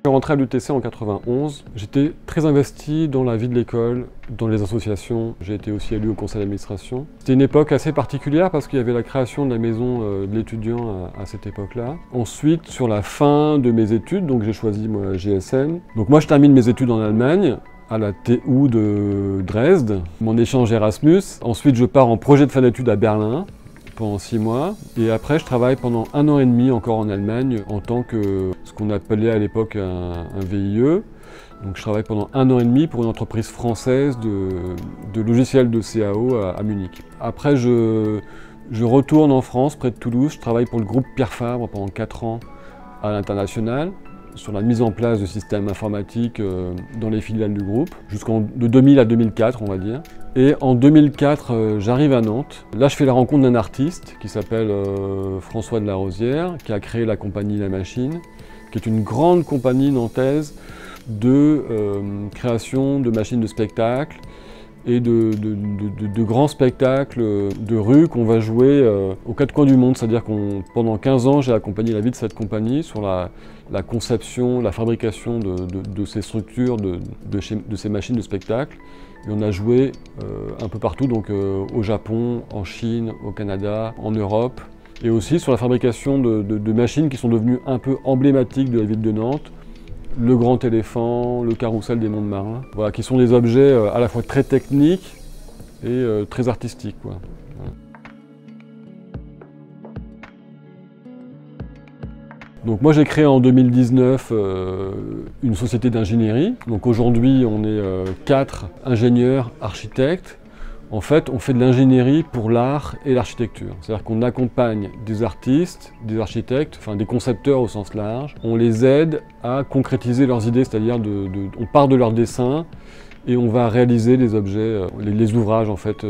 suis rentré à l'UTC en 91, j'étais très investi dans la vie de l'école, dans les associations. J'ai été aussi élu au conseil d'administration. C'était une époque assez particulière parce qu'il y avait la création de la maison de l'étudiant à cette époque-là. Ensuite, sur la fin de mes études, donc j'ai choisi moi, GSM. Donc moi je termine mes études en Allemagne, à la TU de Dresde, mon échange Erasmus. Ensuite je pars en projet de fin d'études à Berlin pendant 6 mois. Et après je travaille pendant 1 an et demi encore en Allemagne en tant que ce qu'on appelait à l'époque un VIE. Donc je travaille pendant 1 an et demi pour une entreprise française de logiciels de CAO à Munich. Après je retourne en France, près de Toulouse. Je travaille pour le groupe Pierre Fabre pendant 4 ans à l'international, sur la mise en place de systèmes informatiques dans les filiales du groupe, de 2000 à 2004 on va dire. Et en 2004 j'arrive à Nantes. Là je fais la rencontre d'un artiste qui s'appelle François de la Rosière, qui a créé la compagnie La Machine, qui est une grande compagnie nantaise de création de machines de spectacle et de grands spectacles de rue qu'on va jouer aux 4 coins du monde. C'est-à-dire que pendant 15 ans, j'ai accompagné la vie de cette compagnie sur la conception, la fabrication de ces structures, de ces machines de spectacle. Et on a joué un peu partout, donc au Japon, en Chine, au Canada, en Europe. Et aussi sur la fabrication de machines qui sont devenues un peu emblématiques de la ville de Nantes. Le grand éléphant, le carrousel des mondes marins, voilà, qui sont des objets à la fois très techniques et très artistiques, quoi. Voilà. Donc moi j'ai créé en 2019 une société d'ingénierie. Donc aujourd'hui on est 4 ingénieurs architectes. En fait, on fait de l'ingénierie pour l'art et l'architecture. C'est-à-dire qu'on accompagne des artistes, des architectes, enfin des concepteurs au sens large. On les aide à concrétiser leurs idées, c'est-à-dire on part de leurs dessins et on va réaliser les objets, les ouvrages en fait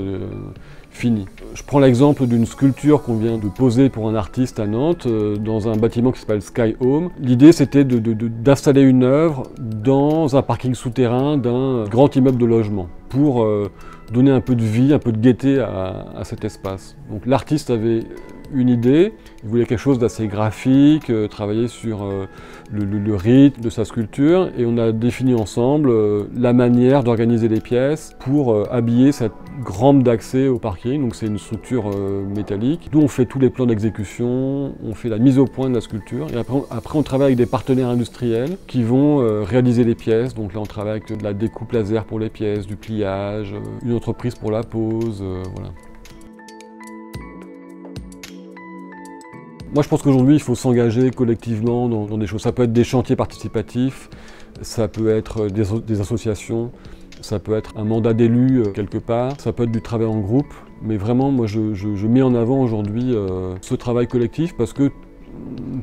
finis. Je prends l'exemple d'une sculpture qu'on vient de poser pour un artiste à Nantes, dans un bâtiment qui s'appelle Sky Home. L'idée c'était d'installer une œuvre dans un parking souterrain d'un grand immeuble de logement pour donner un peu de vie, un peu de gaieté à cet espace. Donc l'artiste avait une idée, il voulait quelque chose d'assez graphique, travailler sur le rythme de sa sculpture, et on a défini ensemble la manière d'organiser les pièces pour habiller cette rampe d'accès au parking. Donc c'est une structure métallique. Nous on fait tous les plans d'exécution, on fait la mise au point de la sculpture, et après on travaille avec des partenaires industriels qui vont réaliser les pièces. Donc là on travaille avec de la découpe laser pour les pièces, du pliage, une entreprise pour la pose, voilà. Moi je pense qu'aujourd'hui il faut s'engager collectivement dans des choses. Ça peut être des chantiers participatifs, ça peut être des associations, ça peut être un mandat d'élu quelque part, ça peut être du travail en groupe. Mais vraiment moi je mets en avant aujourd'hui ce travail collectif parce que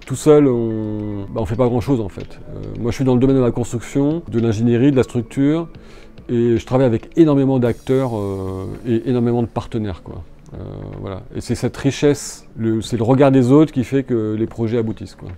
tout seul on fait pas grand chose en fait. Moi je suis dans le domaine de la construction, de l'ingénierie, de la structure, et je travaille avec énormément d'acteurs et énormément de partenaires, quoi. Voilà. Et c'est cette richesse, c'est le regard des autres qui fait que les projets aboutissent, quoi.